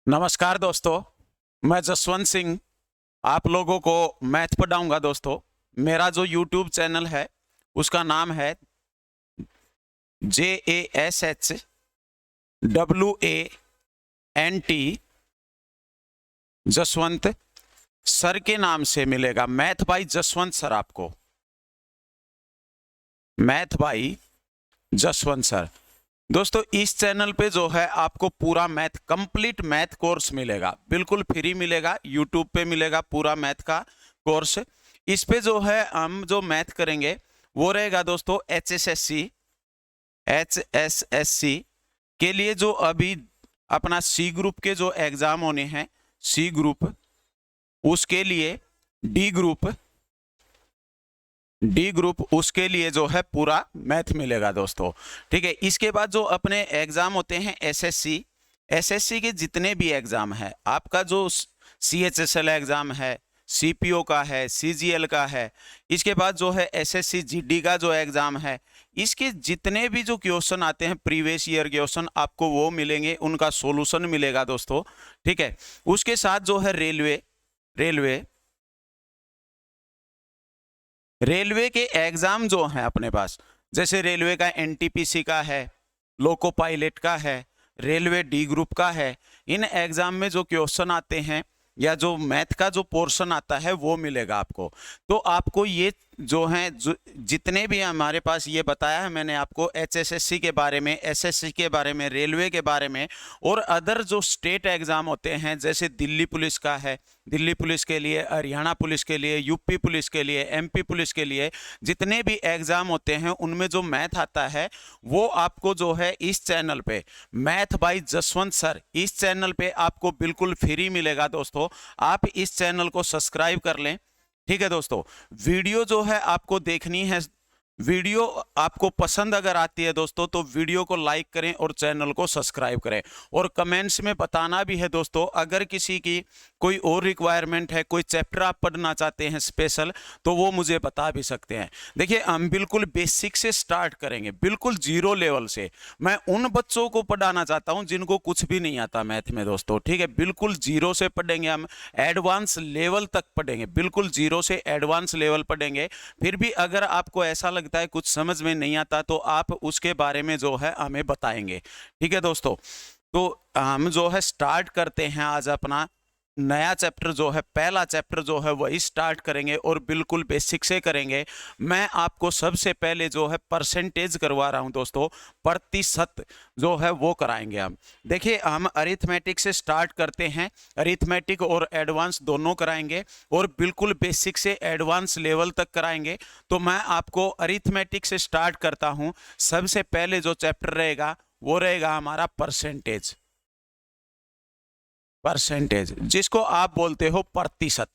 नमस्कार दोस्तों, मैं जसवंत सिंह आप लोगों को मैथ पढ़ाऊंगा। दोस्तों, मेरा जो यूट्यूब चैनल है उसका नाम है JASHWANT जसवंत सर के नाम से मिलेगा। मैथ बाई जसवंत सर, आपको मैथ बाई जसवंत सर। दोस्तों, इस चैनल पे जो है आपको पूरा मैथ, कंप्लीट मैथ कोर्स मिलेगा, बिल्कुल फ्री मिलेगा। यूट्यूब पे मिलेगा पूरा मैथ का कोर्स। इस पे जो है हम जो मैथ करेंगे वो रहेगा दोस्तों HSSC के लिए जो अभी अपना सी ग्रुप के जो एग्जाम होने हैं, सी ग्रुप, उसके लिए डी ग्रुप उसके लिए जो है पूरा मैथ मिलेगा दोस्तों। ठीक है। इसके बाद जो अपने एग्जाम होते हैं एसएससी के जितने भी एग्जाम है, आपका जो CHSL एग्जाम है, CPO का है, CGL का है, इसके बाद जो है SSC GD का जो एग्जाम है, इसके जितने भी जो क्वेश्चन आते हैं प्रीवियस ईयर क्वेश्चन, आपको वो मिलेंगे, उनका सॉल्यूशन मिलेगा दोस्तों। ठीक है। उसके साथ जो है रेलवे के एग्जाम जो हैं अपने पास, जैसे रेलवे का NTPC का है, लोको पायलट का है, रेलवे डी ग्रुप का है। इन एग्जाम में जो क्वेश्चन आते हैं या जो मैथ का जो पोर्शन आता है वो मिलेगा आपको। तो आपको ये जो हैं जितने भी हमारे पास ये बताया है मैंने आपको, HSSC के बारे में, SSC के बारे में, रेलवे के बारे में, और अदर जो स्टेट एग्जाम होते हैं जैसे दिल्ली पुलिस का है, दिल्ली पुलिस के लिए, हरियाणा पुलिस के लिए, यूपी पुलिस के लिए, MP पुलिस के लिए, जितने भी एग्जाम होते हैं उनमें जो मैथ आता है वो आपको जो है इस चैनल पे मैथ बाय जसवंत सर, इस चैनल पे आपको बिल्कुल फ्री मिलेगा दोस्तों। आप इस चैनल को सब्सक्राइब कर लें। ठीक है दोस्तों, वीडियो जो है आपको देखनी है, वीडियो आपको पसंद अगर आती है दोस्तों तो वीडियो को लाइक करें और चैनल को सब्सक्राइब करें। और कमेंट्स में बताना भी है दोस्तों, अगर किसी की कोई और रिक्वायरमेंट है, कोई चैप्टर आप पढ़ना चाहते हैं स्पेशल, तो वो मुझे बता भी सकते हैं। देखिए, हम बिल्कुल बेसिक से स्टार्ट करेंगे, बिल्कुल जीरो लेवल से। मैं उन बच्चों को पढ़ाना चाहता हूं जिनको कुछ भी नहीं आता मैथ में दोस्तों। ठीक है, बिल्कुल जीरो से पढ़ेंगे, हम एडवांस लेवल तक पढ़ेंगे, बिल्कुल जीरो से एडवांस लेवल पढ़ेंगे। फिर भी अगर आपको ऐसा लगता है कुछ समझ में नहीं आता तो आप उसके बारे में जो है हमें बताएंगे। ठीक है दोस्तों, तो हम जो है स्टार्ट करते हैं आज अपना नया चैप्टर, जो है पहला चैप्टर जो है वही स्टार्ट करेंगे और बिल्कुल बेसिक से करेंगे। मैं आपको सबसे पहले जो है परसेंटेज करवा रहा हूं दोस्तों, प्रतिशत जो है वो कराएंगे हम। देखिए, हम अरिथमेटिक से स्टार्ट करते हैं, अरिथमेटिक और एडवांस दोनों कराएंगे और बिल्कुल बेसिक से एडवांस लेवल तक कराएंगे। तो मैं आपको अरिथमेटिक से स्टार्ट करता हूं। सबसे पहले जो चैप्टर रहेगा वो रहेगा हमारा परसेंटेज, जिसको आप बोलते हो प्रतिशत।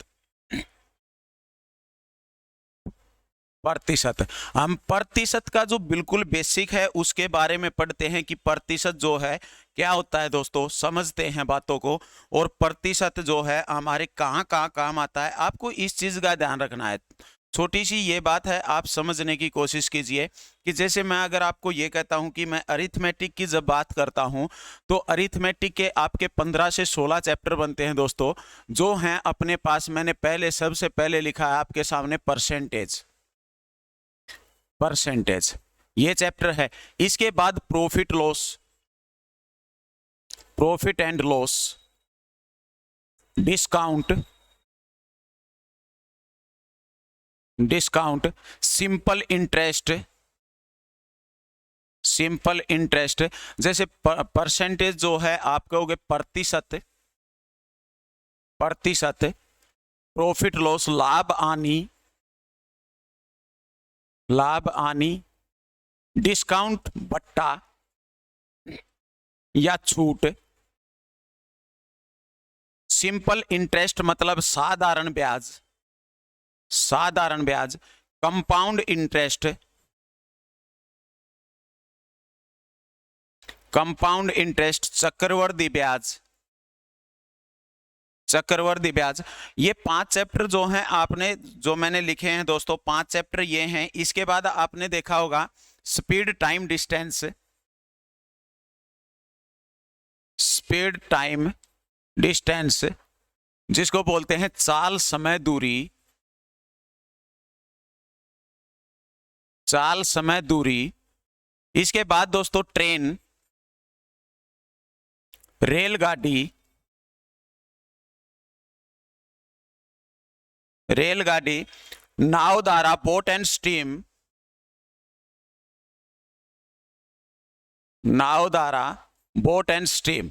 हम प्रतिशत का जो बिल्कुल बेसिक है उसके बारे में पढ़ते हैं कि प्रतिशत जो है क्या होता है दोस्तों, समझते हैं बातों को। और प्रतिशत जो है हमारे कहाँ कहाँ काम आता है, आपको इस चीज का ध्यान रखना है। छोटी सी ये बात है, आप समझने की कोशिश कीजिए कि जैसे मैं अगर आपको ये कहता हूं कि मैं अरिथमेटिक की जब बात करता हूं तो अरिथमेटिक के आपके 15 से 16 चैप्टर बनते हैं दोस्तों, जो हैं अपने पास। मैंने पहले सबसे पहले लिखा है आपके सामने परसेंटेज, ये चैप्टर है। इसके बाद profit and loss, discount, simple interest. जैसे परसेंटेज जो है आप कहोगे प्रतिशत, प्रॉफिट लॉस लाभ हानि, डिस्काउंट बट्टा या छूट, सिंपल इंटरेस्ट मतलब साधारण ब्याज, कंपाउंड इंटरेस्ट, चक्रवर्ती ब्याज। ये 5 चैप्टर जो हैं आपने, जो मैंने लिखे हैं दोस्तों, 5 चैप्टर ये हैं। इसके बाद आपने देखा होगा स्पीड टाइम डिस्टेंस, डिस्टेंस जिसको बोलते हैं चाल समय दूरी, चाल समय दूरी। इसके बाद दोस्तों ट्रेन, रेलगाड़ी, रेलगाड़ी, नाव द्वारा, बोट एंड स्टीम, नाव द्वारा, बोट एंड स्टीम,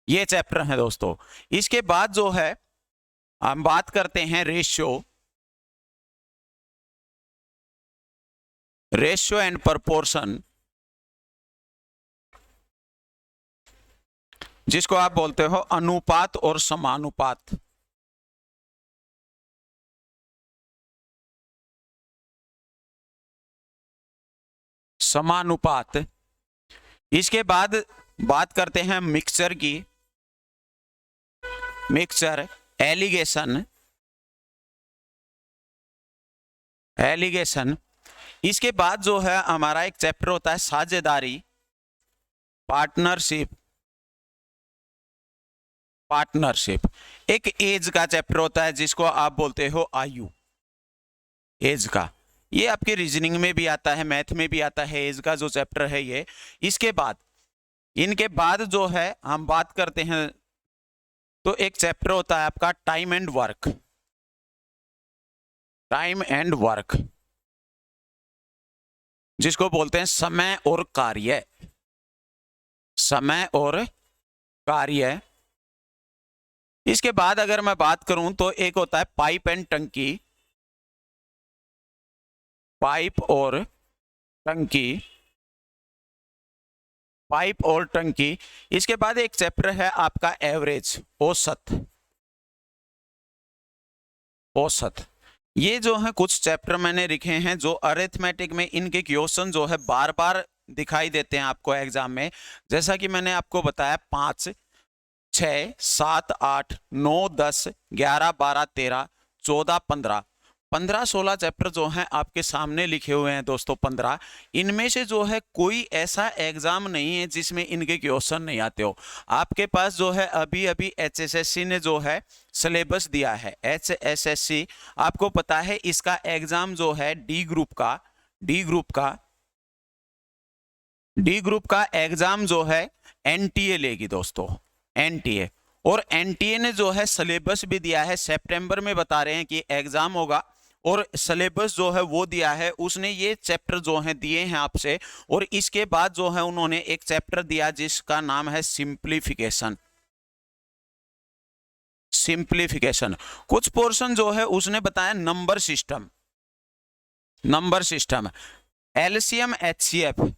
ये चैप्टर है दोस्तों। इसके बाद जो है हम बात करते हैं रेशियो, रेशियो एंड प्रपोर्शन, जिसको आप बोलते हो अनुपात और समानुपात। समानुपात। इसके बाद बात करते हैं मिक्सचर की, मिक्सचर, एलिगेशन, एलिगेशन। इसके बाद जो है हमारा एक चैप्टर होता है साझेदारी, पार्टनरशिप, पार्टनरशिप। एक एज का चैप्टर होता है जिसको आप बोलते हो आयु, एज का। ये आपके रीजनिंग में भी आता है, मैथ में भी आता है, एज का जो चैप्टर है ये। इसके बाद, इनके बाद जो है हम बात करते हैं तो एक चैप्टर होता है आपका time and work, time and work, जिसको बोलते हैं समय और कार्य, समय और कार्य। इसके बाद अगर मैं बात करूं तो एक होता है पाइप एंड टंकी, पाइप और टंकी, पाइप और टंकी। इसके बाद एक चैप्टर है आपका एवरेज, औसत, औसत। ये जो है कुछ चैप्टर मैंने लिखे हैं जो अरिथमेटिक में इनके क्वेश्चन जो है बार बार दिखाई देते हैं आपको एग्जाम में। जैसा कि मैंने आपको बताया 5, 6, 7, 8, 9, 10, 11, 12, 13, 14, 15, 15-16 चैप्टर जो हैं आपके सामने लिखे हुए हैं दोस्तों। 15 इनमें से जो है कोई ऐसा एग्जाम नहीं है जिसमें इनके क्वेश्चन नहीं आते हो। आपके पास जो है अभी अभी HSSC ने जो है सिलेबस दिया है, HSSC आपको पता है इसका एग्जाम जो है डी ग्रुप का एग्जाम जो है NTA लेगी दोस्तों, NTA। और NTA ने जो है सिलेबस भी दिया है, सितंबर में बता रहे हैं कि एग्जाम होगा, और सिलेबस जो है वो दिया है। उसने ये चैप्टर जो है दिए हैं आपसे, और इसके बाद जो है उन्होंने एक चैप्टर दिया जिसका नाम है सिंप्लीफिकेशन, सिंप्लीफिकेशन। कुछ पोर्शन जो है उसने बताया number system, number system, LCM HCF,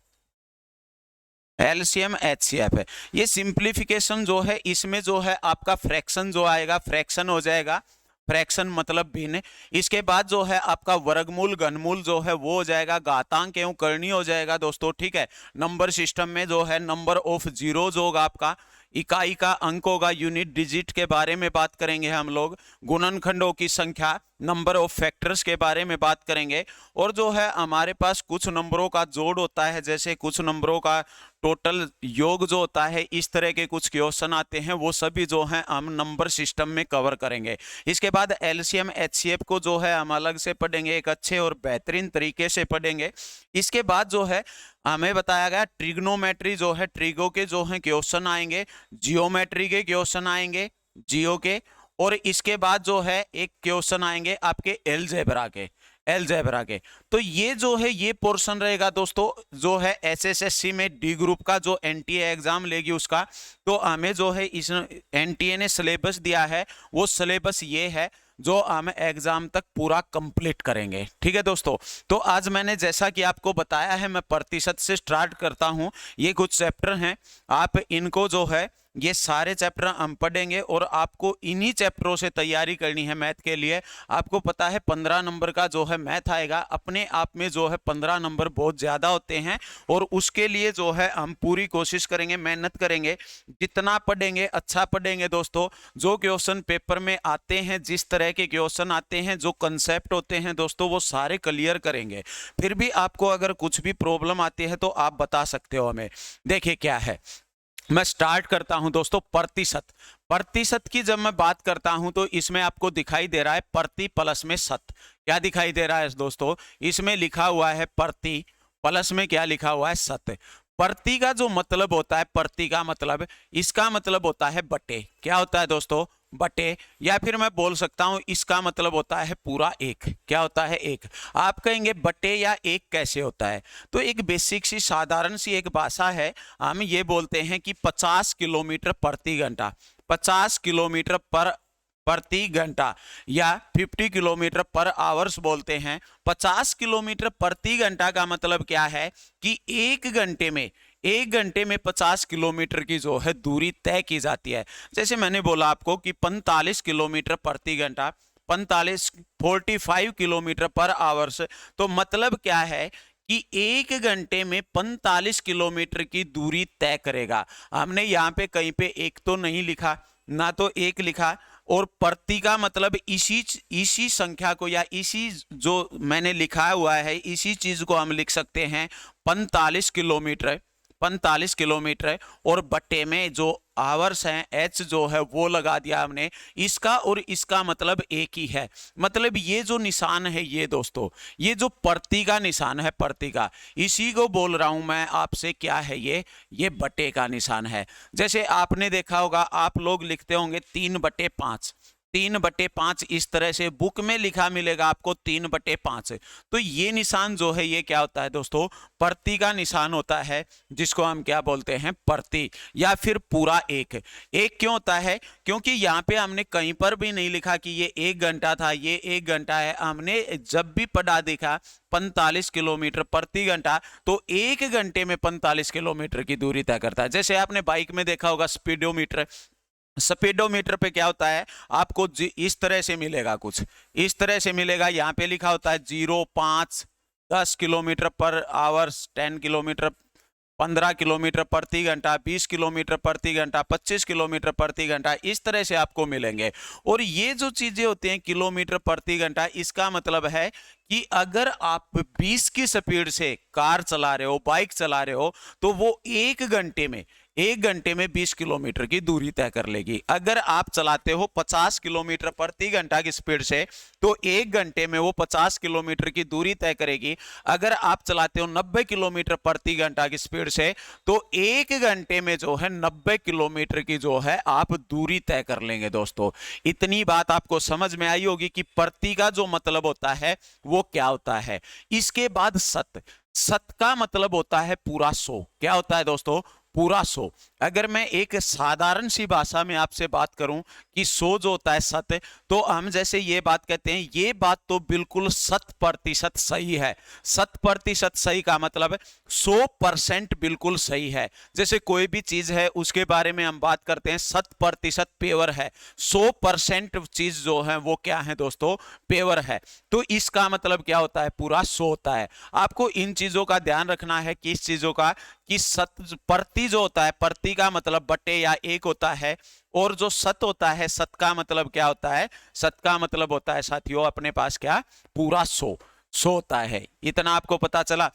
LCM HCF है। ये सिंप्लीफिकेशन जो है इसमें जो है आपका फ्रैक्शन जो आएगा, फ्रैक्शन हो जाएगा, फ्रैक्शन मतलब भिन्न। इसके बाद जो है आपका वर्गमूल, घनमूल जो है वो हो जाएगा, घातांक एवं करनी हो जाएगा दोस्तों, ठीक है। नंबर सिस्टम में जो है नंबर ऑफ जीरोज होगा आपका, इकाई का अंक होगा, यूनिट डिजिट के बारे में बात करेंगे हम लोग, गुणनखंडों की संख्या, नंबर ऑफ फैक्टर्स के बारे में बात करेंगे। और जो है हमारे पास कुछ नंबरों का जोड़ होता है, जैसे कुछ नंबरों का टोटल योग जो होता है, इस तरह के कुछ क्वेश्चन आते हैं, वो सभी जो है हम नंबर सिस्टम में कवर करेंगे। इसके बाद LCM HCF को जो है हम अलग से पढ़ेंगे, एक अच्छे और बेहतरीन तरीके से पढ़ेंगे। इसके बाद जो है हमें बताया गया ट्रिग्नोमेट्री जो है, ट्रिगो के जो है क्वेश्चन आएंगे, जियोमेट्री के क्वेश्चन आएंगे, जियो के। और इसके बाद जो है एक क्वेश्चन आएंगे आपके अलजेब्रा के, अलजेब्रा के। तो ये जो है ये पोर्शन रहेगा दोस्तों जो है HSSC में डी ग्रुप का जो NTA एग्जाम लेगी उसका। तो हमें जो है इस NTA ने सिलेबस दिया है, वो सिलेबस ये है जो हम एग्जाम तक पूरा कंप्लीट करेंगे, ठीक है दोस्तों। तो आज मैंने जैसा कि आपको बताया है, मैं प्रतिशत से स्टार्ट करता हूं। ये कुछ चैप्टर हैं, आप इनको जो है ये सारे चैप्टर हम पढ़ेंगे, और आपको इन्हीं चैप्टरों से तैयारी करनी है मैथ के लिए। आपको पता है 15 नंबर का जो है मैथ आएगा, अपने आप में जो है 15 नंबर बहुत ज़्यादा होते हैं, और उसके लिए जो है हम पूरी कोशिश करेंगे, मेहनत करेंगे, जितना पढ़ेंगे अच्छा पढ़ेंगे दोस्तों। जो क्वेश्चन पेपर में आते हैं, जिस तरह के क्वेश्चन आते हैं, जो कंसेप्ट होते हैं दोस्तों, वो सारे क्लियर करेंगे। फिर भी आपको अगर कुछ भी प्रॉब्लम आती है तो आप बता सकते हो हमें। देखिए क्या है, मैं स्टार्ट करता हूं दोस्तों प्रतिशत। प्रतिशत की जब मैं बात करता हूं तो इसमें आपको दिखाई दे रहा है प्रति प्लस में शत। क्या दिखाई दे रहा है दोस्तों? इसमें लिखा हुआ है प्रति, प्लस में क्या लिखा हुआ है? शत। प्रति का जो मतलब होता है, प्रति का मतलब, इसका मतलब होता है बटे। क्या होता है दोस्तों? बटे। या फिर मैं बोल सकता हूं इसका मतलब होता है पूरा एक। क्या होता है? एक। आप कहेंगे बटे या एक कैसे होता है? तो एक बेसिक सी साधारण सी एक भाषा है, हम ये बोलते हैं कि 50 किलोमीटर प्रति घंटा, 50 किलोमीटर प्रति घंटा या 50 किलोमीटर पर आवर्स बोलते हैं। 50 किलोमीटर प्रति घंटा का मतलब क्या है कि एक घंटे में 50 किलोमीटर की जो है दूरी तय की जाती है। जैसे मैंने बोला आपको कि 45 किलोमीटर प्रति घंटा, 45 किलोमीटर पर आवर्स, तो मतलब क्या है कि एक घंटे में 45 किलोमीटर की दूरी तय करेगा। हमने यहाँ पे कहीं पे एक तो नहीं लिखा, ना तो एक लिखा, और प्रति का मतलब इसी संख्या को या इसी जो मैंने लिखा हुआ है इसी चीज को हम लिख सकते हैं 45 किलोमीटर, 45 किलोमीटर, और बटे में जो आवर्स हैं एच जो है वो लगा दिया हमने। इसका और इसका मतलब एक ही है। मतलब ये जो निशान है ये दोस्तों, ये जो प्रति का निशान है, प्रति का, इसी को बोल रहा हूं मैं आपसे। क्या है ये बटे का निशान है। जैसे आपने देखा होगा, आप लोग लिखते होंगे 3/5, 3/5, इस तरह से बुक में लिखा मिलेगा आपको 3/5। तो ये निशान जो है ये क्या होता है दोस्तों? प्रति का निशान होता है, जिसको हम क्या बोलते हैं? प्रति। या फिर पूरा एक। एक क्यों होता है? क्योंकि यहाँ पे हमने कहीं पर भी नहीं लिखा कि ये 1 घंटा था, ये 1 घंटा है। हमने जब भी पढ़ा देखा 45 किलोमीटर प्रति घंटा, तो 1 घंटे में 45 किलोमीटर की दूरी तय करता है। जैसे आपने बाइक में देखा होगा स्पीडोमीटर, स्पीडोमीटर पे क्या होता है आपको? इस तरह से मिलेगा, कुछ इस तरह से मिलेगा। यहाँ पे लिखा होता है 0, 5, 10 किलोमीटर पर आवर्स, 10 किलोमीटर, 15 किलोमीटर प्रति घंटा, 20 किलोमीटर प्रति घंटा, 25 किलोमीटर प्रति घंटा, इस तरह से आपको मिलेंगे। और ये जो चीजें होती हैं किलोमीटर प्रति घंटा, इसका मतलब है कि अगर आप 20 की स्पीड से कार चला रहे हो, बाइक चला रहे हो, तो वो एक घंटे में 20 किलोमीटर की दूरी तय कर लेगी। अगर आप चलाते हो 50 किलोमीटर प्रति घंटा की स्पीड से, तो एक घंटे में वो 50 किलोमीटर की दूरी तय करेगी। अगर आप चलाते हो 90 किलोमीटर प्रति घंटा की स्पीड से, तो एक घंटे में जो है 90 किलोमीटर की जो है आप दूरी तय कर लेंगे। दोस्तों, इतनी बात आपको समझ में आई होगी कि प्रति का जो मतलब होता है वो क्या होता है। इसके बाद शत। शत का मतलब होता है पूरा 100। क्या होता है दोस्तों? पूरा 100। अगर मैं एक साधारण सी भाषा में आपसे बात करूं कि 100 जो होता है शत, तो हम जैसे ये बात कहते हैं, ये बात तो बिल्कुल 100% सही है। 100% सही का मतलब 100% बिल्कुल सही है। जैसे कोई भी चीज है उसके बारे में हम बात करते हैं 100% पेवर है, 100% चीज जो है वो क्या है दोस्तों? पेवर है। तो इसका मतलब क्या होता है? पूरा 100 होता है। आपको इन चीजों का ध्यान रखना है, किस चीजों का? कि प्रति जो होता है, प्रति का मतलब बटे या एक होता है, और जो शत होता है, शत का मतलब क्या होता है? शत का मतलब होता है साथियों अपने पास क्या? पूरा 100 होता है। इतना आपको पता चला।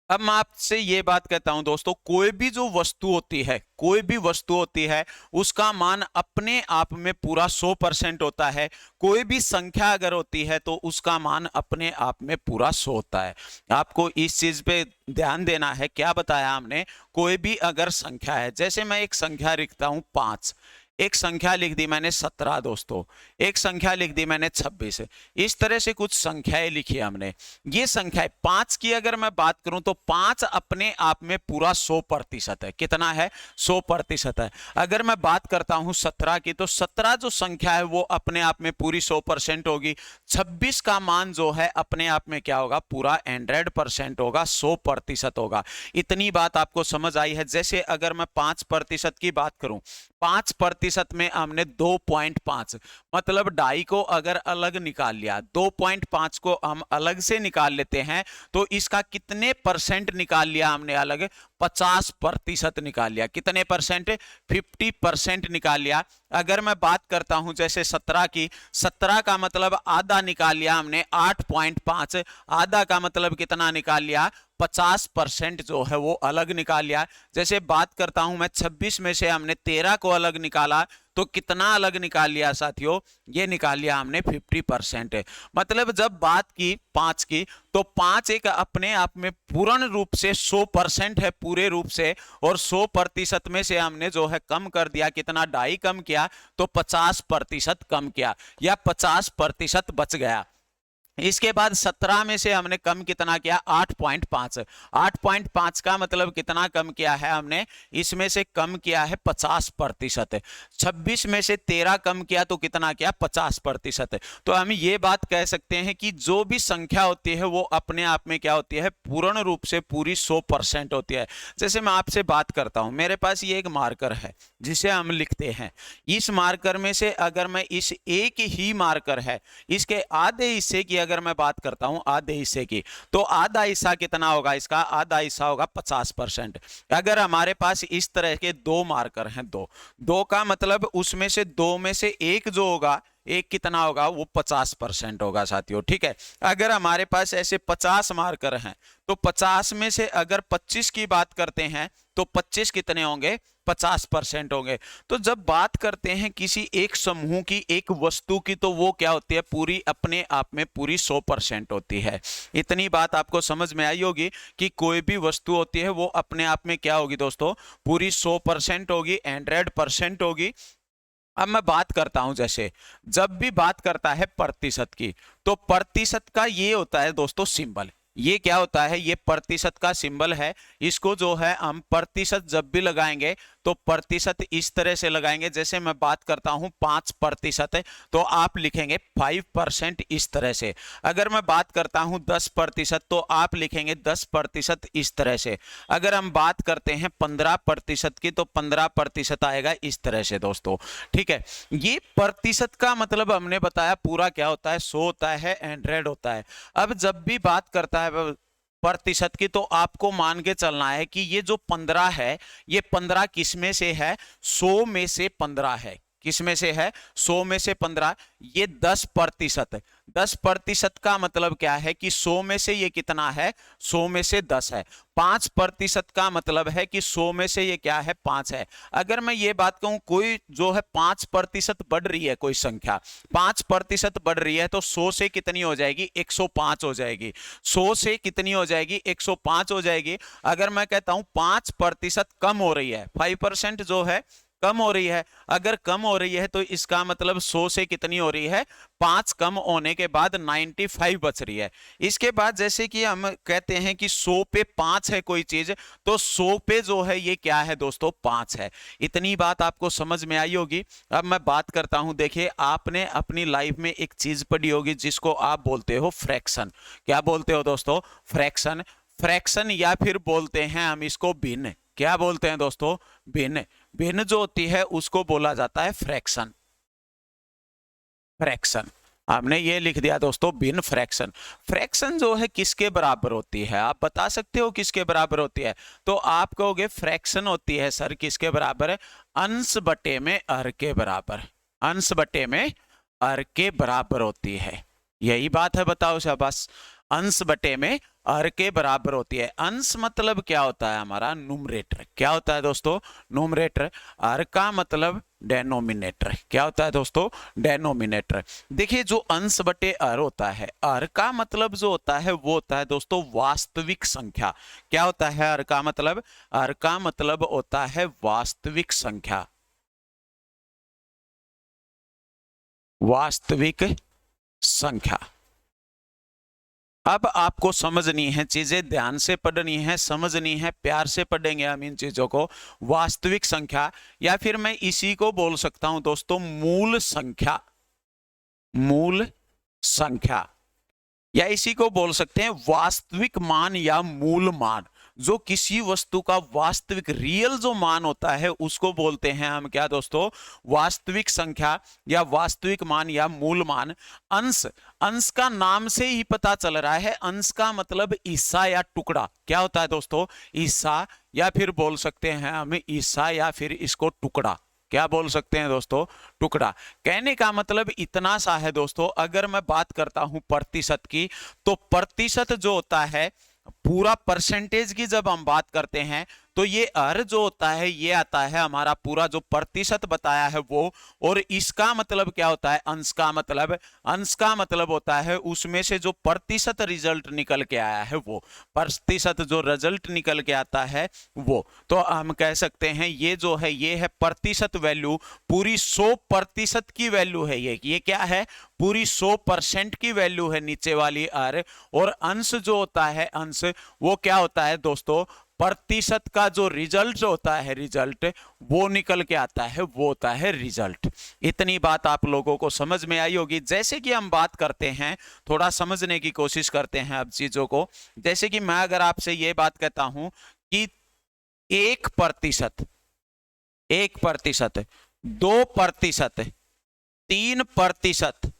अब मैं आपसे ये बात कहता हूं दोस्तों, कोई भी जो वस्तु होती है, कोई भी वस्तु होती है, उसका मान अपने आप में पूरा 100% होता है। कोई भी संख्या अगर होती है तो उसका मान अपने आप में पूरा 100 होता है। आपको इस चीज पे ध्यान देना है। क्या बताया हमने? कोई भी अगर संख्या है, जैसे मैं एक संख्या लिखता हूं 5, एक संख्या लिख दी मैंने 17 दोस्तों, एक संख्या लिख दी मैंने 26, इस तरह से कुछ संख्याएं लिखी हमने। ये संख्याएं 5 की अगर मैं बात करूं तो 5 अपने आप में पूरा 100% है। कितना है? 100% है। अगर मैं बात करता हूं 17 की, तो 17 जो संख्या है वो अपने आप में पूरी 100% होगी। 26 का मान जो है अपने आप में क्या होगा? पूरा 100% होगा, 100% होगा। इतनी बात आपको समझ आई है। जैसे अगर मैं 5% की बात करूं, 5% में हमने 2.5, मतलब ढाई को अगर अलग निकाल लिया, 2.5 को हम अलग से निकाल लेते हैं, तो इसका कितने परसेंट निकाल लिया हमने अलग? 50% निकाल लिया। कितने परसेंट? 50% निकाल लिया। अगर मैं बात करता हूं जैसे 17 की, 17 का मतलब आधा निकाल लिया हमने, 8.5, आधा का मतलब कितना निकाल लिया? 50% जो है वो अलग निकाल लिया। जैसे बात करता हूं मैं 26 में से हमने 13 को अलग निकाला, तो कितना अलग निकाल लिया साथियों, ये निकाल लिया हमने 50%। मतलब जब बात की 5 की, तो 5 एक अपने आप में पूर्ण रूप से 100% है पूरे रूप से, और 100% में से हमने जो है कम कर दिया, कितना, 2.5 कम किया, तो 50% कम किया, या 50% बच गया। इसके बाद 17 में से हमने कम कितना किया, 8.5। 8.5 का मतलब कितना कम किया है हमने, इसमें से कम किया है 50%। 26 में से 13 कम किया तो कितना किया, 50%। तो हम ये बात कह सकते हैं कि जो भी संख्या होती है वो अपने आप में क्या होती है, पूर्ण रूप से पूरी 100% होती है। जैसे मैं आपसे बात करता हूं, मेरे पास ये एक मार्कर है जिसे हम लिखते हैं। इस मार्कर में से अगर मैं इस एक ही मार्कर है, इसके आधे हिस्से की अगर मैं बात करता हूं, आधे हिस्से की, तो आधा हिस्सा कितना होगा, इसका आधा हिस्सा होगा 50%। अगर हमारे पास इस तरह के 2 मार्कर हैं, दो का मतलब उसमें से 2 में से एक जो होगा, एक कितना होगा, वो 50% होगा साथियों, ठीक है। अगर हमारे पास ऐसे 50 मार्कर हैं, तो 50 में से अगर 25 की बात करते हैं, तो 25 कितने होंगे, 50% होंगे। तो जब बात करते हैं किसी एक समूह की, एक वस्तु की, तो वो क्या होती है, पूरी अपने आप में पूरी 100% होती है। इतनी बात आपको समझ में आई होगी कि कोई भी वस्तु होती है वो अपने आप में क्या होगी दोस्तों, पूरी 100% होगी, 100% होगी। अब मैं बात करता हूं, जैसे जब भी बात करता है प्रतिशत की, तो प्रतिशत का ये होता है दोस्तों सिंबल, ये क्या होता है, ये प्रतिशत का सिंबल है। इसको जो है हम प्रतिशत जब भी लगाएंगे तो प्रतिशत इस तरह से लगाएंगे। जैसे मैं बात करता हूं 5% है, तो आप लिखेंगे 5% इस तरह से। अगर मैं बात करता हूं 10%, तो आप लिखेंगे 10% इस तरह से। अगर हम बात करते हैं 15% की, तो 15% आएगा इस तरह से दोस्तों, ठीक है। ये प्रतिशत का मतलब हमने बताया पूरा क्या होता है, 100 होता है, 100 होता है। अब जब भी बात करता है प्रतिशत की, तो आपको मान के चलना है कि ये जो 15 है, ये 15 किस में से है, 100 में से 15 है। किस में से है, 100 में से 15। ये 10%। 10% का मतलब क्या है कि 100 में से ये कितना है, 100 में से 10 है। 5% का मतलब है कि 100 में से ये क्या है, 5 है। अगर मैं ये बात कहूं, कोई जो है 5% बढ़ रही है, कोई संख्या 5% बढ़ रही है, तो 100 से कितनी हो जाएगी, 105 हो जाएगी। 100 से कितनी हो जाएगी, 105 हो जाएगी। अगर मैं कहता हूं 5% कम हो रही है, 5% जो है कम हो रही है, अगर कम हो रही है तो इसका मतलब 100 से कितनी हो रही है, 5 कम होने के बाद 95 बच रही है। इसके बाद जैसे कि हम कहते हैं कि 100 पे 5 है कोई चीज, तो 100 पे जो है ये क्या है दोस्तों, 5 है। इतनी बात आपको समझ में आई होगी। अब मैं बात करता हूं, देखिए आपने अपनी लाइफ में एक चीज पढ़ी होगी जिसको आप बोलते हो फ्रैक्शन। क्या बोलते हो दोस्तों, फ्रैक्शन। फ्रैक्शन या फिर बोलते हैं हम इसको भिन्न। क्या बोलते हैं दोस्तों, भिन्न। भिन्न जो होती है उसको बोला जाता है फ्रैक्शन। फ्रैक्शन हमने ये लिख दिया दोस्तों, भिन्न फ्रैक्शन। फ्रैक्शन जो है किसके बराबर होती है, आप बता सकते हो किसके बराबर होती है? तो आप कहोगे फ्रैक्शन होती है सर किसके बराबर है, अंश बटे में हर के बराबर। अंश बटे में हर के बराबर होती है, यही बात है, बताओ शाबाश। अंश बटे में हर के बराबर होती है। अंश मतलब क्या होता है हमारा, न्यूमरेटर। क्या होता है दोस्तों, न्यूमरेटर। हर का मतलब डेनोमिनेटर। क्या होता है दोस्तों, डेनोमिनेटर। देखिए जो अंश बटे हर होता है, हर का मतलब जो होता है वो होता है दोस्तों वास्तविक संख्या। क्या होता है हर का मतलब, हर का मतलब होता है वास्तविक संख्या। वास्तविक संख्या। अब आपको समझनी है चीजें, ध्यान से पढ़नी है, समझनी है, प्यार से पढ़ेंगे हम इन चीजों को। वास्तविक संख्या, या फिर मैं इसी को बोल सकता हूं दोस्तों मूल संख्या। मूल संख्या, या इसी को बोल सकते हैं वास्तविक मान या मूल मान। जो किसी वस्तु का वास्तविक रियल जो मान होता है उसको बोलते हैं हम क्या दोस्तों, वास्तविक संख्या या वास्तविक मान या मूल मान। अंश, अंश का नाम से ही पता चल रहा है, अंश का मतलब हिस्सा या टुकड़ा। क्या होता है दोस्तों, हिस्सा, या फिर बोल सकते हैं हम हिस्सा या फिर इसको टुकड़ा। क्या बोल सकते हैं दोस्तों, टुकड़ा। कहने का मतलब इतना सा है दोस्तों, अगर मैं बात करता हूं प्रतिशत की, तो प्रतिशत जो होता है पूरा परसेंटेज की जब हम बात करते हैं तो ये हर जो होता है ये आता है हमारा पूरा जो प्रतिशत बताया है वो, और इसका मतलब क्या होता है, अंश का मतलब होता है उसमें से जो प्रतिशत रिजल्ट निकल के आया है वो, प्रतिशत जो रिजल्ट निकल के आता है वो। तो हम कह सकते हैं ये जो है ये है प्रतिशत वैल्यू, पूरी 100% की वैल्यू है ये क्या है, पूरी 100% की वैल्यू है नीचे वाली आर। और अंश जो होता है अंश वो क्या होता है दोस्तों, प्रतिशत का जो रिजल्ट होता है रिजल्ट वो निकल के आता है वो होता है रिजल्ट। इतनी बात आप लोगों को समझ में आई होगी। जैसे कि हम बात करते हैं, थोड़ा समझने की कोशिश करते हैं अब चीजों को। जैसे कि मैं अगर आपसे ये बात कहता हूं कि 1%, 1%, 2%, 3%,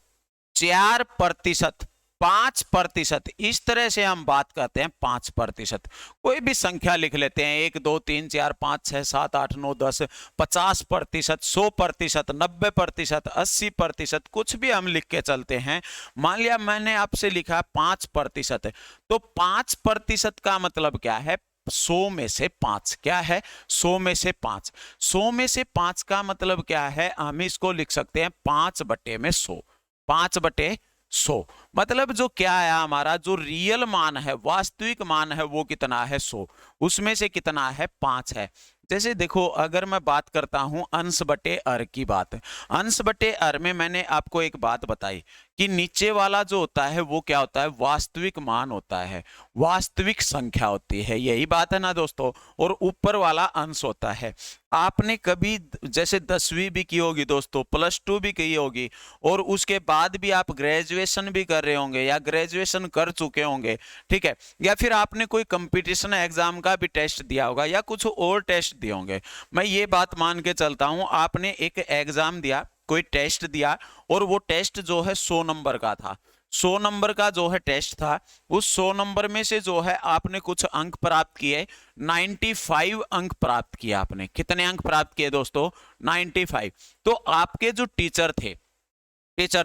4%, 5%, इस तरह से हम बात करते हैं 5%। कोई भी संख्या लिख लेते हैं, 1 2 3 4 5 6 7 8 9 10, 50%, 100%, 90%, 80%, कुछ भी हम लिख के चलते हैं। मान लिया मैंने आपसे लिखा 5%, तो 5% का मतलब क्या है, 100 में से 5, क्या है 100 में से 5, 100 में से 5 का मतलब क्या है, हम इसको लिख सकते हैं 5/100, 5/100। मतलब जो क्या है हमारा जो रियल मान है, वास्तविक मान है वो कितना है 100, उसमें से कितना है 5 है। जैसे देखो अगर मैं बात करता हूं अंश बटे अर की बात, अंश बटे अर में मैंने आपको एक बात बताई कि नीचे वाला जो होता है वो क्या होता है, वास्तविक मान होता है, वास्तविक संख्या होती है, यही बात है ना दोस्तों, और ऊपर वाला अंश होता है। आपने कभी जैसे 10वीं भी की होगी दोस्तों, +2 भी की होगी, और उसके बाद भी आप ग्रेजुएशन भी कर रहे होंगे या ग्रेजुएशन कर चुके होंगे, ठीक है, या फिर आपने कोई कंपटीशन एग्जाम का भी टेस्ट दिया होगा या कुछ और टेस्ट दिए होंगे। मैं ये बात मान के चलता हूं आपने एक एग्जाम दिया, कोई टेस्ट दिया, और वो टेस्ट जो है 100 नंबर का था, 100 नंबर का जो है टेस्ट था, उस 100 नंबर में से जो है आपने कुछ अंक प्राप्त किए, 95 अंक प्राप्त किए आपने। कितने अंक प्राप्त किए दोस्तों, 95। तो आपके जो टीचर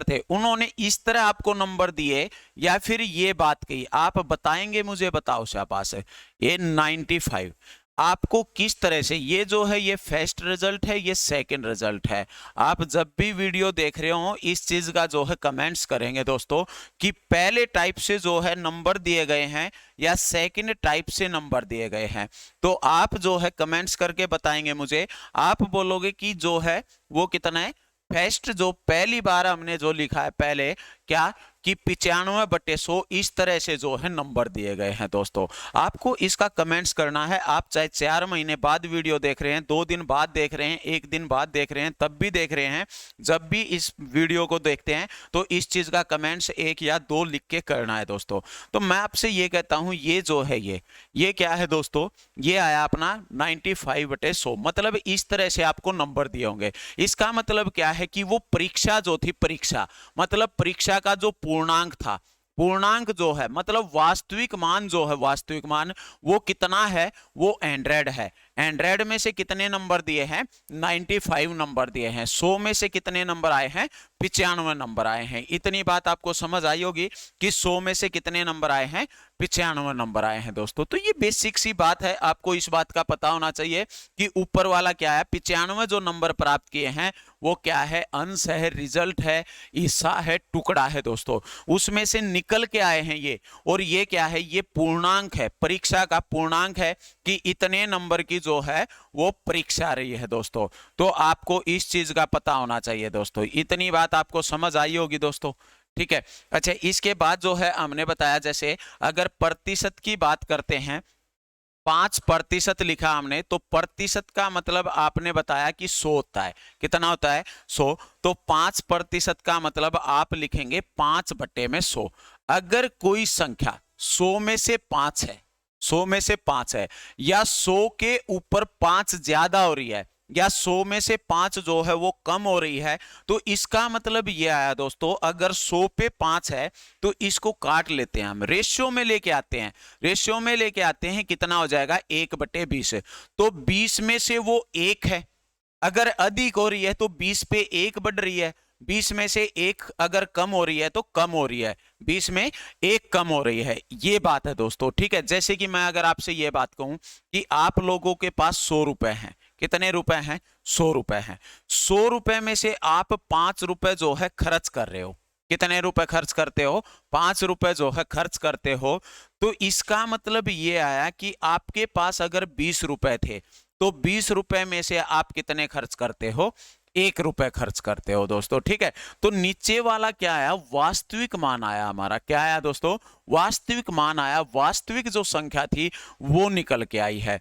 थे उन्होंने इस तरह आपको नंबर दिए या फिर ये बात कही, आप बताएंगे मुझे, बताओ शाबाश है, ये 95 आपको किस तरह से, ये जो है ये फर्स्ट रिजल्ट है, ये सेकंड रिजल्ट है। आप जब भी वीडियो देख रहे हो इस चीज का जो है कमेंट्स करेंगे दोस्तों कि पहले टाइप से जो है नंबर दिए गए हैं या सेकंड टाइप से नंबर दिए गए हैं। तो आप जो है कमेंट्स करके बताएंगे मुझे, आप बोलोगे कि जो है वो कितना है, फर्स्ट जो पहली बार हमने जो लिखा है पहले क्या कि 95/100, इस तरह से जो है नंबर दिए गए हैं दोस्तों। आपको इसका कमेंट्स करना है, आप चाहे 4 महीने बाद वीडियो देख रहे हैं, 2 दिन बाद देख रहे हैं, 1 दिन बाद देख रहे हैं, तब भी देख रहे हैं, जब भी इस वीडियो को देखते हैं तो इस चीज का कमेंट्स 1 या 2 लिख के करना है दोस्तों। तो मैं आपसे ये कहता हूं ये जो है ये क्या है दोस्तों, ये आया अपना 95/100, मतलब इस तरह से आपको नंबर दिए होंगे। इसका मतलब क्या है कि वो परीक्षा जो थी, परीक्षा मतलब परीक्षा का जो पूर्णांक था, पूर्णांक जो है मतलब वास्तविक मान जो है, वास्तविक मान वो कितना है, वो 100 है। 100 में से कितने नंबर दिए हैं, 95 नंबर दिए हैं। 100 में से कितने नंबर आए हैं, 95 नंबर आए हैं। इतनी बात आपको समझ आई होगी कि 100 में से कितने नंबर आए हैं, 95 नंबर आए हैं दोस्तों। तो ये बेसिक सी बात है, आपको इस बात का पता होना चाहिए कि ऊपर वाला क्या है, 95 जो नंबर प्राप्त किए हैं वो क्या है, अंश है, रिजल्ट है, हिस्सा है, टुकड़ा है दोस्तों, उसमें से निकल के आए हैं ये। और ये क्या है, ये पूर्णांक है, परीक्षा का पूर्णांक है कि इतने नंबर की जो है वो परीक्षा रही है दोस्तों। तो आपको इस चीज का पता होना चाहिए दोस्तों। इतनी बात आपको समझ आई होगी दोस्तों, ठीक है। अच्छा, इसके बाद जो है हमने बताया, जैसे अगर प्रतिशत की बात करते हैं, 5% लिखा हमने, तो प्रतिशत का मतलब आपने बताया कि 100 होता है। कितना होता है, 100। तो 5% का मतलब आप लिखेंगे 5/100। अगर कोई संख्या 100 में से 5 है, 100 में से 5 है, या 100 के ऊपर 5 ज्यादा हो रही है, या 100 में से 5 जो है वो कम हो रही है, तो इसका मतलब ये आया दोस्तों, अगर 100 पे 5 है तो इसको काट लेते हैं, हम रेशियो में लेके आते हैं, रेशियो में लेके आते हैं, कितना हो जाएगा, 1/20। तो 20 में से वो 1 है, अगर अधिक हो रही है तो 20 पे 1 बढ़ रही है, 20 में से एक अगर कम हो रही है तो कम हो रही है, 20 में एक कम हो रही है, ये बात है दोस्तों, ठीक है। जैसे कि मैं अगर आपसे ये बात कहूं कि आप लोगों के पास 100 रुपए हैं, कितने रुपए हैं? 100 रुपए हैं। 100 रुपए में से आप 5 रुपए जो है खर्च कर रहे हो, कितने रुपए खर्च करते हो? 5 रुपए जो है खर्च करते हो। तो इसका मतलब ये आया कि आपके पास अगर 20 रुपए थे तो 20 रुपए में से आप कितने खर्च करते हो? 1 रुपए खर्च करते हो दोस्तों, ठीक है। तो नीचे वाला क्या आया? वास्तविक मान आया हमारा। क्या आया दोस्तों? वास्तविक मान आया। वास्तविक जो संख्या थी वो निकल के आई है।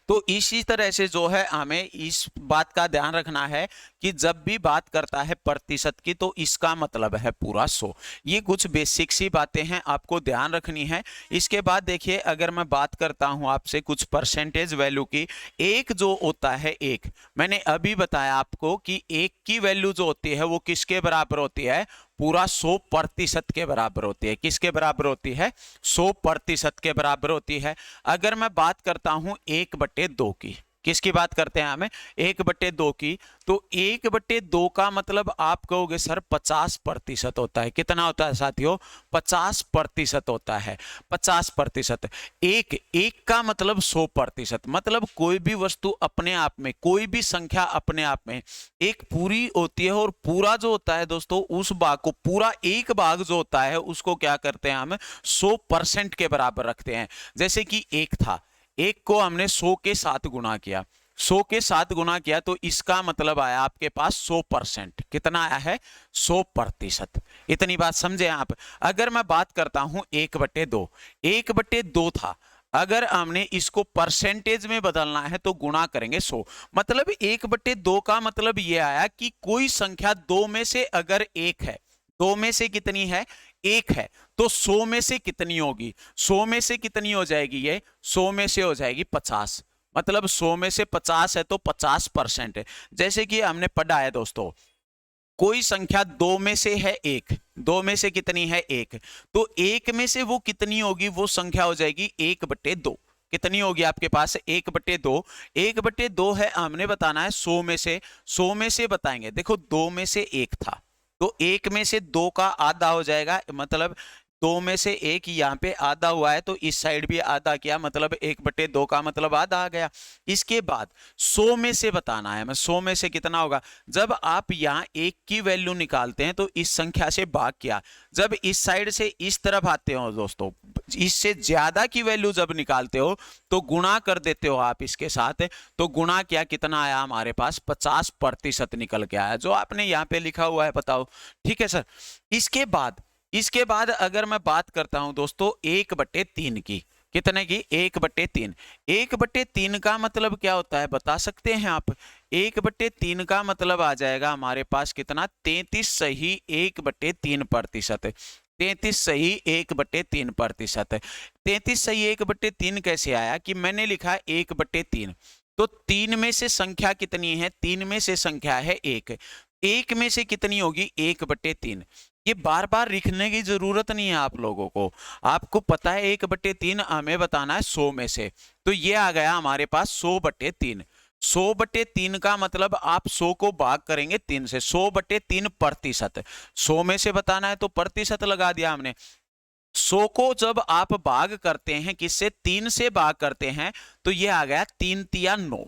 तो इसी तरह से जो है हमें इस बात का ध्यान रखना है कि जब भी बात करता है प्रतिशत की तो इसका मतलब है पूरा 100। ये कुछ बेसिक सी बातें हैं, आपको ध्यान रखनी है। इसके बाद देखिए, अगर मैं बात करता हूं आपसे कुछ परसेंटेज वैल्यू की, एक जो होता है एक, मैंने अभी बताया आपको कि एक की वैल्यू जो होती है वो किसके बराबर होती है? पूरा 100% के बराबर होती है। किसके बराबर होती है? 100% के बराबर होती है। अगर मैं बात करता हूं 1/2 की, किसकी बात करते हैं हमें? 1/2 की। तो 1/2 का मतलब आप कहोगे सर 50% होता है। कितना होता है साथियों? 50% होता है। 50%। एक का मतलब 100%। मतलब कोई भी वस्तु अपने आप में, कोई भी संख्या अपने आप में एक पूरी होती है, और पूरा जो होता है दोस्तों, उस भाग को, पूरा एक भाग जो होता है उसको क्या करते हैं हम? 100% के बराबर रखते हैं। जैसे कि एक था, एक को हमने 100 के साथ गुणा किया, 100 के साथ गुणा किया, तो इसका मतलब आया आपके पास 100%। कितना आया है? 100%। इतनी बात समझे आप। अगर मैं बात करता हूं 1/2, 1/2 था, अगर हमने इसको परसेंटेज में बदलना है तो गुणा करेंगे 100। मतलब 1/2 का मतलब यह आया कि कोई संख्या 2 में से अगर एक है, 2 में से कितनी है? एक है, तो 100 में से कितनी होगी? 100 में से कितनी हो जाएगी? ये 100 में से हो जाएगी 50। मतलब 100 में से 50 है तो 50% है। जैसे कि हमने पढ़ा है दोस्तों, कोई संख्या 2 में से है एक, 2 में से कितनी है? एक, तो एक में से वो कितनी होगी? वो संख्या हो जाएगी 1/2। कितनी होगी आपके पास? 1/2। 1/2 है, हमने बताना है 100 में से। 100 में से बताएंगे, देखो 2 में से एक था, तो एक में से 2 का आधा हो जाएगा। मतलब 2 में से एक यहाँ पे आधा हुआ है, तो इस साइड भी आधा किया, मतलब 1/2 का मतलब आधा आ गया। इसके बाद 100 में से बताना है, मैं 100 में से कितना होगा? जब आप यहाँ एक की वैल्यू निकालते हैं तो इस संख्या से भाग किया, जब इस साइड से इस तरफ आते हो दोस्तों, इससे ज्यादा की वैल्यू जब निकालते हो तो गुणा कर देते हो आप इसके साथ। तो गुणा किया, कितना आया हमारे पास? 50% निकल के आया, जो आपने यहाँ पे लिखा हुआ है, बताओ। ठीक है सर। इसके बाद अगर मैं बात करता हूं दोस्तों 1/3 की, कितने की? 1/3। 1/3 का मतलब क्या होता है, बता सकते हैं आप? 1/3 का मतलब आ जाएगा हमारे पास कितना? 33 सही 1/3%। 33 सही 1/3%। 33 सही 1/3 कैसे आया? कि मैंने लिखा 1/3, तो 3 में से संख्या कितनी है? 3 में से संख्या है एक, एक में से कितनी होगी? 1/3। ये बार बार लिखने की जरूरत नहीं है आप लोगों को, आपको पता है 1/3 हमें बताना है 100 में से। तो ये आ गया हमारे पास 100/3। 100/3 का मतलब आप 100 को भाग करेंगे 3 से, 100/3%। 100 में से बताना है तो प्रतिशत लगा दिया हमने। 100 को जब आप भाग करते हैं, किससे? 3 से भाग करते हैं, तो ये आ गया 3 तिया 9।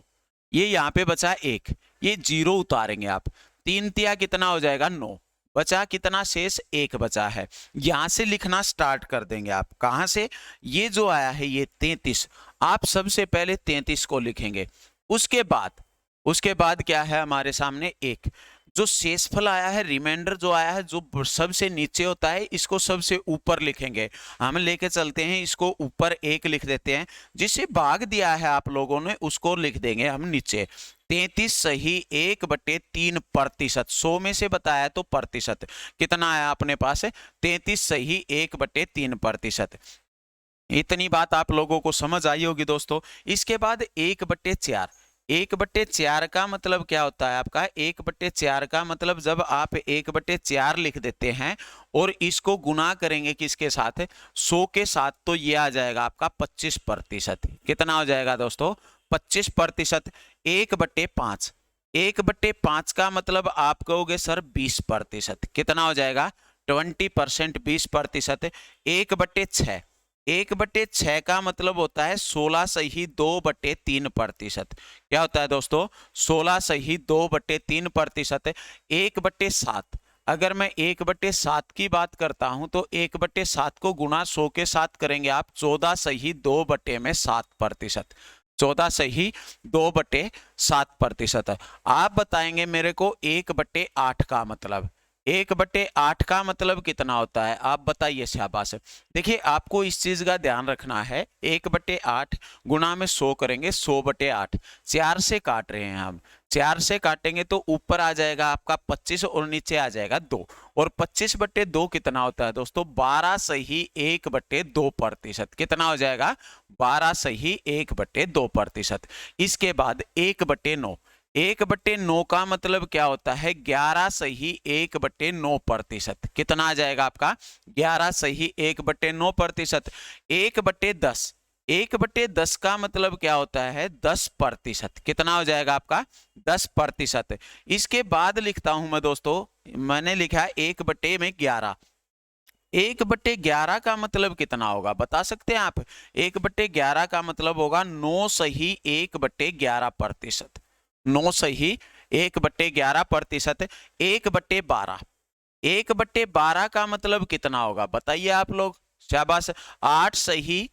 ये यहाँ पे बचा 1, ये 0 उतारेंगे आप, 3 तिया कितना हो जाएगा? 9। बचा कितना? शेष 1 बचा है। यहां से लिखना स्टार्ट कर देंगे आप। कहां से? ये जो आया है ये 33, आप सबसे पहले 33 को लिखेंगे। उसके बाद क्या है हमारे सामने? 1। जो शेषफल आया है, रिमाइंडर जो आया है, जो सबसे नीचे होता है, इसको सबसे ऊपर लिखेंगे। हम लेके चलते हैं इसको ऊपर, 1 लिख देते हैं। जिसे भाग दिया है आप लोगों ने उसको लिख देंगे हम नीचे। 33 सही 1/3%। 100 में से बताया तो प्रतिशत कितना आया अपने पास? 33 सही 1/3%। इतनी बात आप लोगों को समझ आई होगी दोस्तों। इसके बाद 1/4। 1/4 का मतलब क्या होता है आपका? 1/4 का मतलब जब आप 1/4 लिख देते हैं और इसको गुना करेंगे किसके साथ? 100 के साथ, तो ये आ जाएगा आपका 25%। कितना हो जाएगा दोस्तों? 25%। 1/5। 1/5 का मतलब आप कहोगे सर 20%, कितना हो जाएगा 20%, 20%। 1/6, 1/6 का मतलब होता है 16 सही 2/3%। क्या होता है दोस्तों 16 सही 2/3%। 1/7, अगर मैं 1/7 की बात करता हूं तो 1/7 को गुणा 100 के साथ करेंगे आप 14 सही 2/7%। 14 सही 2/7%। आप बताएंगे मेरे को 1/8 का मतलब, 1/8 का मतलब कितना होता है, आप बताइए शाबाश। देखिए आपको इस चीज का ध्यान रखना है, 1/8 गुणा में 100 करेंगे, 100/8, 4 से काट रहे हैं हम, 4 से काटेंगे तो ऊपर आ जाएगा आपका 25 और नीचे आ जाएगा 2, और 25/2 कितना होता है दोस्तों 12 सही 1/2%। कितना हो जाएगा 12 सही 1/2%। इसके बाद 1/9, 1/9 का मतलब क्या होता है 11 सही 1/9%। कितना आ जाएगा आपका 11 सही 1/9%। 1/10, 1/10 का मतलब क्या होता है 10%। कितना हो जाएगा आपका 10%। इसके बाद लिखता हूं मैं दोस्तों, मैंने लिखा है 1/11, 1/11 का मतलब कितना होगा बता सकते हैं आप, 1/11 का मतलब होगा 9 सही 1/11%, 9 सही 1/11%। 1/12, 1/12 का मतलब कितना होगा बताइए आप लोग, शाबाश, 8 सही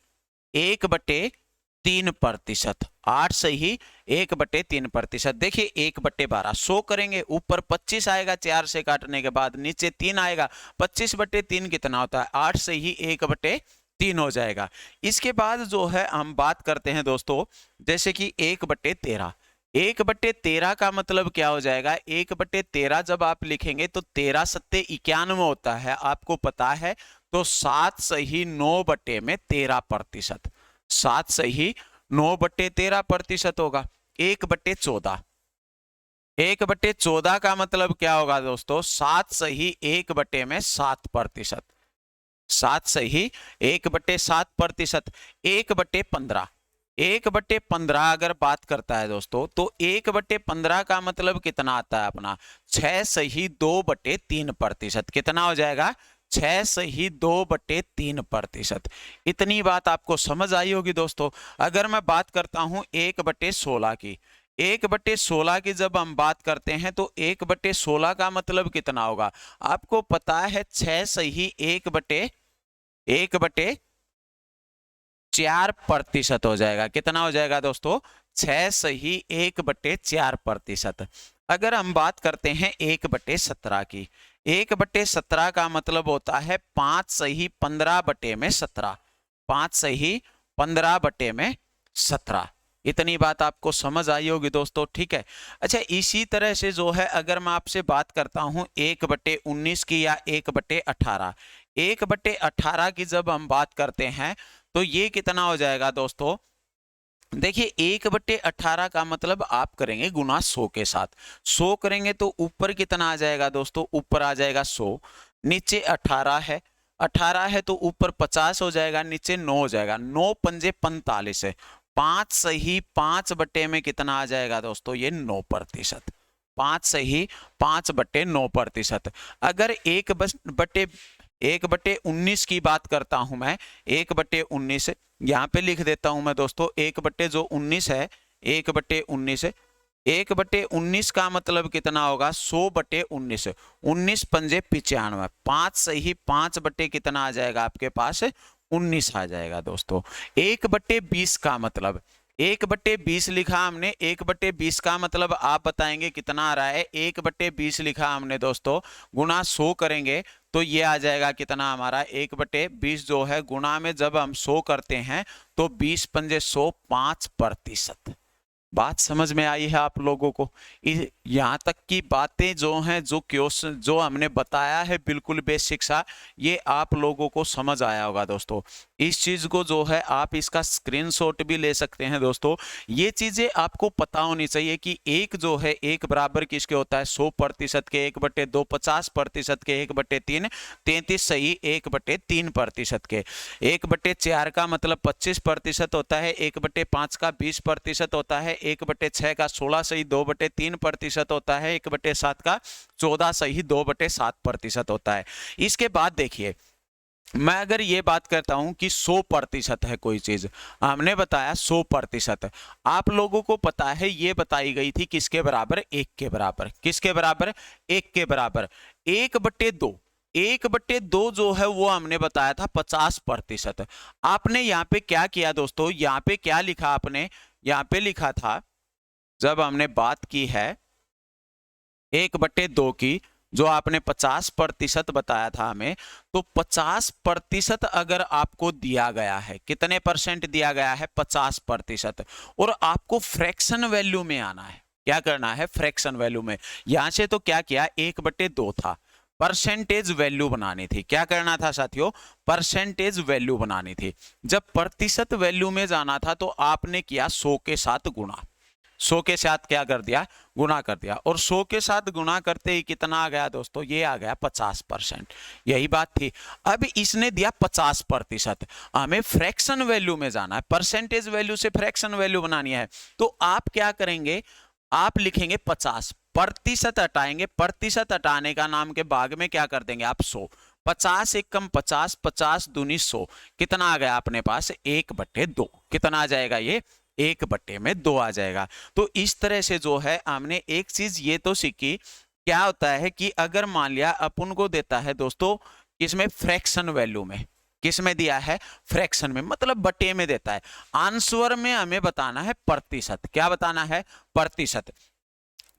1/3%, 8 सही 1/3%। देखिए 1/12 100 करेंगे, ऊपर 25 आएगा 4 से काटने के बाद, नीचे 3 आएगा, 25/3 कितना होता है 8 सही 1/3 हो जाएगा। इसके बाद जो है हम बात करते हैं दोस्तों, जैसे कि 1/13, 1/13 का मतलब क्या हो जाएगा, 1/13 जब आप लिखेंगे तो 13 सत्ते 91 होता है, आपको पता है, तो 7 सही 9/13%, 7 सही 9/13% होगा। 1/14, 1/14 का मतलब क्या होगा दोस्तों 7 सही 1/7%, 7 सही 1/7%। 1/15, 1/15 अगर बात करता है दोस्तों तो 1/15 का मतलब कितना आता है अपना 6 सही 2/3%। कितना हो जाएगा 6 सही 2/3%। इतनी बात आपको समझ आई होगी दोस्तों। अगर मैं बात करता हूं 1/16 की, 1/16 की जब हम बात करते हैं तो 1/16 का मतलब कितना होगा, आपको पता है 6 सही 1/4% हो जाएगा। कितना हो जाएगा दोस्तों 6 सही 1/4%। अगर हम बात करते हैं 1/17 की, 1/17 का मतलब होता है 5 सही 15/17, 5 सही 15/17। इतनी बात आपको समझ आई होगी दोस्तों, ठीक है। अच्छा इसी तरह से जो है अगर मैं आपसे बात करता हूं 1/19 की या 1/18, 1/18 की जब हम बात करते हैं तो ये कितना हो जाएगा दोस्तों, देखिए 1/18 का मतलब आप करेंगे गुना 100 के साथ, 100 करेंगे तो ऊपर कितना आ जाएगा दोस्तों, ऊपर आ जाएगा 100, नीचे 18 है, 18 है तो ऊपर 50 हो जाएगा, नीचे 9 हो जाएगा, 9 पंजे 45 है, 5 सही 5 में कितना आ जाएगा दोस्तों ये 9%, 5 सही 5/9%। अगर 1/19 की बात करता हूं मैं, 1/19 यहां पे लिख देता हूं मैं दोस्तों, 1/19 है, 1/19, 1/19 का मतलब कितना होगा 100/19, 19 पंजे 95, 5 सही 5 कितना आ जाएगा आपके पास 19 आ जाएगा दोस्तों। 1/20 का मतलब, 1/20 लिखा हमने, 1/20 का मतलब आप बताएंगे कितना आ रहा है, 1/20 लिखा हमने दोस्तों, गुना 100 करेंगे तो ये आ जाएगा कितना हमारा 1/20 जो है गुना में जब हम 100 करते हैं तो 20 पंजे 100, 5%। बात समझ में आई है आप लोगों को, यहाँ तक की बातें जो हैं, जो क्वेश्चन जो हमने बताया है बिल्कुल बेसिक सा, ये आप लोगों को समझ आया होगा दोस्तों। इस चीज को जो है आप इसका स्क्रीनशॉट भी ले सकते हैं दोस्तों। ये चीजें आपको पता होनी चाहिए कि एक जो है एक बराबर किसके होता है 100% के, 1/2 50% के, 1/3 33 सही 1/3% के, 1/4 का मतलब 25% होता है, 1/5 का 20% होता है, 1/6 का 16.2/3% होता है, 1/7 का 14.2/7% होता है। इसके बाद देखिए, मैं अगर ये बात करता हूं कि 100% है कोई चीज, हमने बताया 100%, आप लोगों को पता है ये बताई गई थी किसके बराबर, 1 के बराबर। किसके बराबर, 1 के बराबर। 1/2, 1/2 जो है वो हमने बताया था 50%। आपने यहाँ पे क्या किया दोस्तों, यहाँ पे क्या लिखा आपने, यहाँ पे लिखा था, जब हमने बात की है 1/2 की, जो आपने 50% बताया था हमें, तो 50% अगर आपको दिया गया है, कितने परसेंट दिया गया है, 50%, और आपको फ्रैक्शन वैल्यू में आना है, क्या करना है, फ्रैक्शन वैल्यू में। यहां से तो क्या किया, 1/2 था, परसेंटेज वैल्यू बनानी थी। क्या करना था साथियों, परसेंटेज वैल्यू बनानी थी। जब प्रतिशत वैल्यू में जाना था तो आपने किया 100 के साथ गुणा, 100 के साथ क्या कर दिया, गुणा कर दिया, और 100 के साथ गुणा करते ही कितना आ गया दोस्तों, ये आ गया 50%। यही बात थी। अब इसने दिया 50%, हमें फ्रैक्शन वैल्यू में जाना है, परसेंटेज वैल्यू से फ्रैक्शन वैल्यू बनानी है। तो आप क्या करेंगे, आप लिखेंगे 50, प्रतिशत हटाएंगे, प्रतिशत हटाने का नाम के भाग में क्या कर देंगे आप, 100। 50 एकम 50, 50 दूनी 100, कितना आ गया अपने पास, 1/2। कितना आ जाएगा ये, 1/2 आ जाएगा। तो इस तरह से जो है हमने एक चीज ये तो सीखी, क्या होता है कि अगर मान लिया अपन को देता है दोस्तों इसमें फ्रैक्शन वैल्यू में, किस में दिया है, फ्रैक्शन में, मतलब बटे में देता है, आंसर में हमें बताना है प्रतिशत। क्या बताना है, प्रतिशत।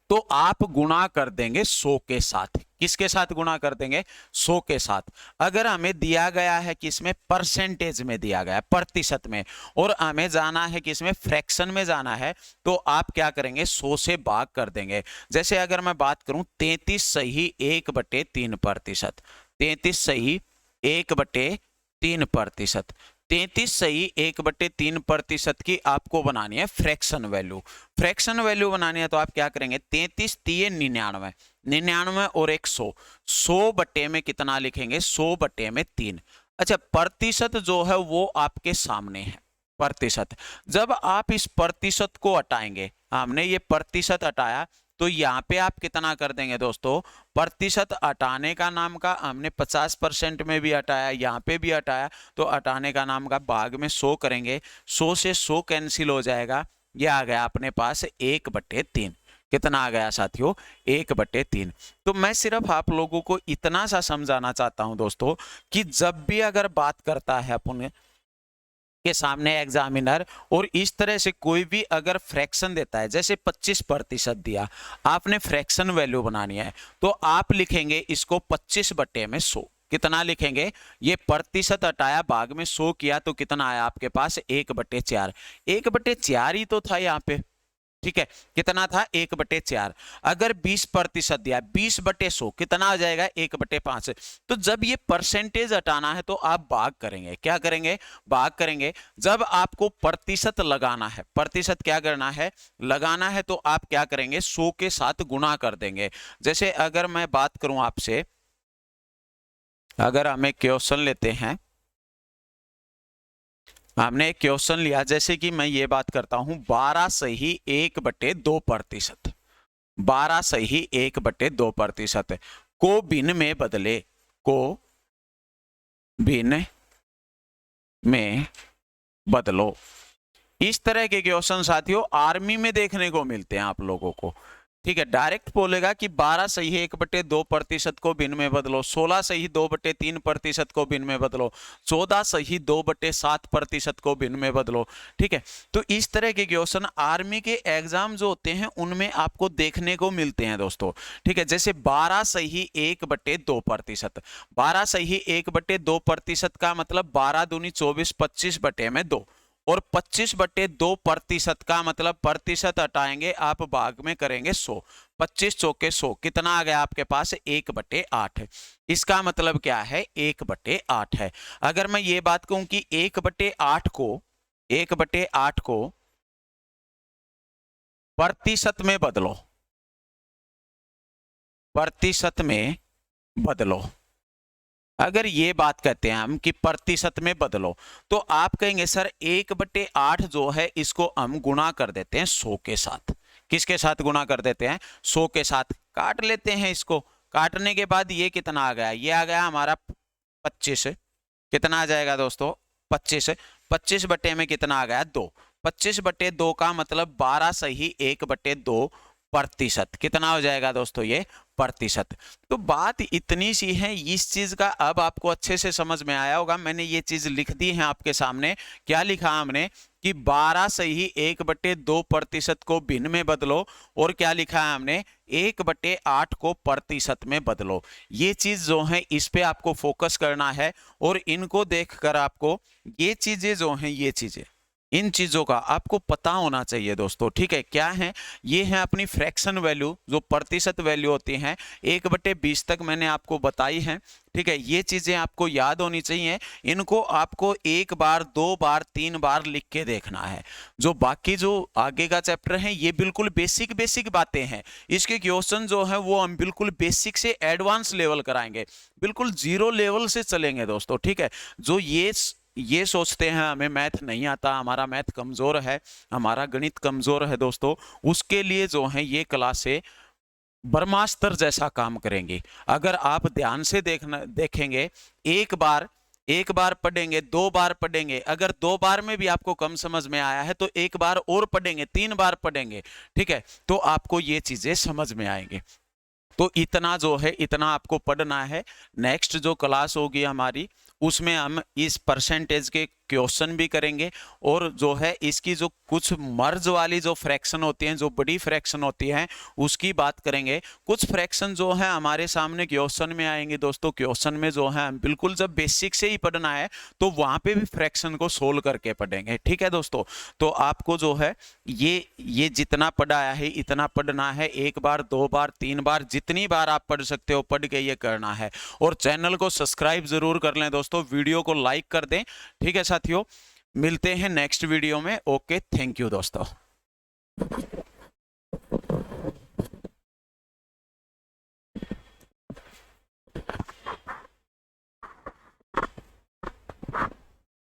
तो आप गुणा कर देंगे 100 के साथ। किसके साथ गुणा कर देंगे, 100 के साथ। अगर हमें दिया गया है कि इसमें परसेंटेज में दिया गया है, प्रतिशत में, और हमें जाना है कि इसमें फ्रैक्शन में जाना है, तो आप क्या करेंगे, 100 से भाग कर देंगे। जैसे अगर मैं बात करूं 33 सही 1/3%, 33 सही 1/3%, 33 सही 1/3% की आपको बनानी है फ्रैक्शन वैल्यू। फ्रैक्शन वैल्यू बनानी है तो आप क्या करेंगे, 33 3 99, 99 और 100, 100 में कितना लिखेंगे, 100/3। अच्छा, प्रतिशत जो है वो आपके सामने है, प्रतिशत। जब आप इस प्रतिशत को हटाएंगे, हमने ये प्रतिशत हटाया, तो यहाँ पे आप कितना कर देंगे दोस्तों, प्रतिशत हटाने का नाम का हमने 50% में भी हटाया, यहाँ पे भी हटाया, तो हटाने का नाम का भाग में 100 करेंगे, 100 से 100 कैंसिल हो जाएगा, ये आ गया अपने पास 1/3। कितना आ गया साथियों, 1/3। तो मैं सिर्फ आप लोगों को इतना सा समझाना चाहता हूं दोस्तों कि जब भी अगर बात करता है अपन के सामने एग्जामिनर, और इस तरह से कोई भी अगर फ्रैक्शन देता है, जैसे 25% दिया, आपने फ्रैक्शन वैल्यू बनानी है, तो आप लिखेंगे इसको 25/100। कितना लिखेंगे, ये प्रतिशत हटाया, भाग में 100 किया, तो कितना आया आपके पास, 1/4। 1/4 ही तो था यहाँ पे, ठीक है, कितना था, 1/4। अगर 20% दिया, 20/100 कितना आ जाएगा, 1/5। तो जब ये परसेंटेज हटाना है तो आप भाग करेंगे, क्या करेंगे, भाग करेंगे। जब आपको प्रतिशत लगाना है, प्रतिशत क्या करना है, लगाना है, तो आप क्या करेंगे, 100 के साथ गुणा कर देंगे। जैसे अगर मैं बात करूं आपसे, अगर हमें क्वेश्चन लेते हैं, हमने एक क्वेश्चन लिया, जैसे कि मैं ये बात करता हूं 12 सही 1/2%, 12 सही 1/2% को भिन्न में बदले, को भिन्न में बदलो। इस तरह के क्वेश्चन साथियों आर्मी में देखने को मिलते हैं आप लोगों को, ठीक है। डायरेक्ट बोलेगा कि 12 सही 1/2% को भिन्न में बदलो, 16 सही 2/3% को भिन्न में बदलो, 14 सही 2/7% को भिन्न में बदलो, ठीक है। तो इस तरह के क्वेश्चन आर्मी के एग्जाम जो होते हैं उनमें आपको देखने को मिलते हैं दोस्तों, ठीक है। जैसे 12 सही 1/2%, 12 सही 1/2% का मतलब 12 दूनी 24, 25/2, और 25/2% का मतलब प्रतिशत हटाएंगे आप, भाग में करेंगे 100, 25 चौके 100, कितना आ गया आपके पास, 1/8। इसका मतलब क्या है, 1/8 है। अगर मैं ये बात कहूं कि 1/8 को, 1/8 को प्रतिशत में बदलो, प्रतिशत में बदलो, अगर ये बात कहते हैं हम कि प्रतिशत में बदलो, तो आप कहेंगे सर 1/8 जो है इसको हम गुणा कर देते हैं 100 के साथ। किसके साथ गुणा कर देते हैं? 100 के साथ। काट लेते हैं इसको। काटने के बाद ये कितना आ गया? ये आ गया हमारा 25। कितना आ जाएगा दोस्तों? 25। 25 बटे में कितना आ गया? 2। 25/2 का मतलब 12 सही 1/2 प्रतिशत। कितना हो जाएगा दोस्तों? ये प्रतिशत। तो बात इतनी सी है, इस चीज का अब आपको अच्छे से समझ में आया होगा। मैंने ये चीज लिख दी है आपके सामने। क्या लिखा हमने कि 12 सही 1/2 प्रतिशत को भिन्न में बदलो, और क्या लिखा है हमने? 1/8 को प्रतिशत में बदलो। ये चीज जो है इस पे आपको फोकस करना है, और इनको देखकर आपको ये चीजें जो हैं, ये चीजें, इन चीजों का आपको पता होना चाहिए दोस्तों। ठीक है, क्या है? ये है अपनी फ्रैक्शन वैल्यू, जो प्रतिशत वैल्यू होती हैं 1/20 तक मैंने आपको बताई है। ठीक है, ये चीजें आपको याद होनी चाहिए। इनको आपको 1 बार 2 बार 3 बार लिख के देखना है। जो बाकी जो आगे का चैप्टर है ये बिल्कुल बेसिक बेसिक बातें हैं। इसके क्वेश्चन जो है वो हम बिल्कुल बेसिक से एडवांस लेवल कराएंगे, बिल्कुल 0 लेवल से चलेंगे दोस्तों। ठीक है, जो ये सोचते हैं हमें मैथ नहीं आता, हमारा मैथ कमजोर है, हमारा गणित कमजोर है दोस्तों, उसके लिए जो है ये क्लासे ब्रह्मास्त्र जैसा काम करेंगी। अगर आप ध्यान से देखेंगे, एक बार पढ़ेंगे, 2 बार पढ़ेंगे, अगर 2 बार में भी आपको कम समझ में आया है तो 1 बार और पढ़ेंगे, 3 बार पढ़ेंगे। ठीक है, तो आपको ये चीजें समझ में आएंगी। तो इतना जो है, इतना आपको पढ़ना है। नेक्स्ट जो क्लास होगी हमारी, उसमें हम इस परसेंटेज के क्वेश्चन भी करेंगे, और जो है इसकी जो कुछ मर्ज वाली जो फ्रैक्शन होती हैं, जो बड़ी फ्रैक्शन होती हैं, उसकी बात करेंगे। कुछ फ्रैक्शन जो है हमारे सामने क्वेश्चन में आएंगे दोस्तों। क्वेश्चन में जो है हम बिल्कुल जब बेसिक से ही पढ़ना है तो वहां पे भी फ्रैक्शन को सोल्व करके पढ़ेंगे। ठीक है दोस्तों, तो आपको जो है ये जितना पढ़ाया है इतना पढ़ना है। 1 बार 2 बार 3 बार, जितनी बार आप पढ़ सकते हो पढ़ के ये करना है। और चैनल को सब्सक्राइब जरूर कर लें दोस्तों, वीडियो को लाइक कर दें। ठीक है साथियों, मिलते हैं नेक्स्ट वीडियो में। ओके, थैंक यू दोस्तों।